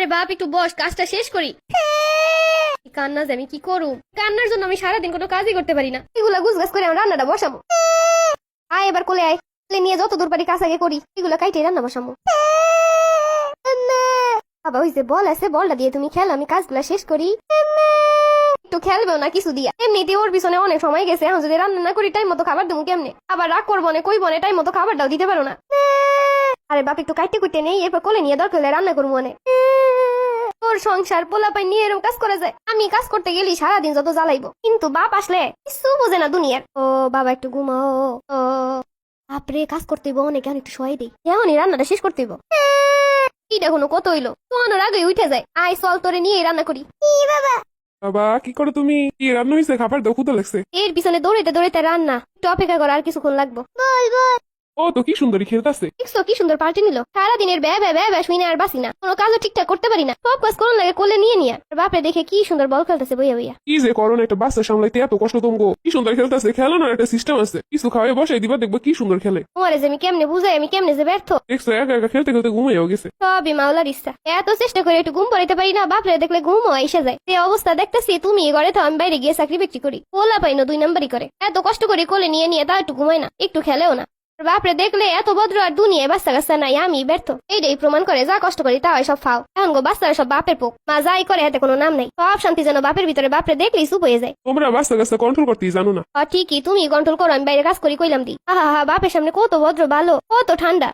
আরে বাপ একটু বস, কাজটা শেষ করি। কান্না যে আমি কি করুম, কান্নার জন্য আমি সারাদিন কোনো কাজই করতে পারি না। এগুলা গুছগাছ করে আমি রান্নাটা বসাবো। আয় এবার কোলে আয়, কোলে নিয়ে যত দূর পারি কাজ আগে করি, এগুলা কাইটে রান্না বসাবো। বাবা ওই যে বল আছে, বলটা দিয়ে তুমি খেল, আমি কাজগুলা শেষ করি। একটু খেলবেও না কিছু দিয়া, এমনিতে ওর পিছনে অনেক সময় গেছে, এখন যদি রান্না না করি টাইম মতো খাবার দেবো কেমনে? আবার রাগ করবো না, কই বনে টাইম মতো খাবারটাও দিতে পারো না। আরে বাপ একটু কাইটে কুইটে নেই, এরপর কোলে নিয়ে দরকার হলে রান্না করবো অনেক। তোর সংসার পোলাপাই নিয়ে এরকম কাজ করা যায়? আমি কাজ করতে গেলি সারাদিন যত জ্বালাইবো, কিন্তু বাপ আসলে কিছু বোঝে না দুনিয়ার। ও বাবা একটু ঘুমাও। ও বাপরে কাজ করতে হইব অনেক, এখন একটু শোয়াই দিই, এখনই রান্নাটা শেষ করতে হইব। এটা কোনো কত হইলো, তোর আগে উঠে যায়। আয় চল তোরে নিয়ে রান্না করি। বাবা কি করো তুমি? কি রান্না হয়েছে? খাবার দাও, ক্ষুধা লাগছে। এর পিছনে দৌড়াইতে দৌড়াইতে রান্না, একটু অপেক্ষা কর, আর কিছুক্ষণ লাগবো। ও তো কি সুন্দরী খেলতেছে। দেখছো কি সুন্দর পাল্টে নিল। সারাদিনের ব্যয় ব্যয় ব্যয় ব্যয় শুনে আর বাসি না, কোনো কাজও ঠিকঠাক করতে পারি না, সব কাজ কোন লাগে কোলে নিয়ে নিয়ে। আর বাপরে দেখে কি সুন্দর বল খেলতেছে বইয়া বইয়া। কি যে করো না, একটা বাচ্চা সামলাইতে এত কষ্ট তোমগো। কি সুন্দর খেলতেছে, খেলো না, একটা সিস্টেম আছে, কিছু খাওয়াই বসাই দিবা, দেখবো কি সুন্দর খেলে। তোমারে যে আমি কেমনে বুঝাই, আমি কেমনে যে ব্যর্থ। দেখছো একা একা খেলতে খেলতে ঘুমাইও গেছে। সবই মাওলার ইচ্ছা, এত চেষ্টা করে একটু ঘুম পড়াইতে পারি না, বাপরে দেখলে ঘুমও এসে যায়। যে অবস্থা দেখতেছি, তুমি ঘরে তো আমি বাইরে গিয়ে চাকরি বাকরি করি, পোলা পাই না 2 নাম্বারই করে। এত কষ্ট করে কোলে নিয়ে নিয়ে তা একটু ঘুমাই না, একটু খেলেও না। বাপরে দেখলে এত ভদ্র আর দুনিয়ায় বাচ্চা কাচ্চা নাই, আমি ব্যর্থ। এইটাই প্রমাণ করে যা কষ্ট করি তা হয় সব ফাও। এখন গো বাচ্চারা সব বাপের পোক, মা যাই করে এতে কোনো নাম নাই। সব শান্তি যেন বাপের ভিতরে, বাপরে দেখলেই চুপ হয়ে যায়। তোমরা বাচ্চা কাচ্চা কন্ট্রোল করতেই জানো না। ঠিকই, তুমি কন্ট্রোল করো, আমি বাইরে কাজ করি কইলাম দি। আহা হা, বাপের সামনে কত ভদ্র ভালো, কত ঠান্ডা।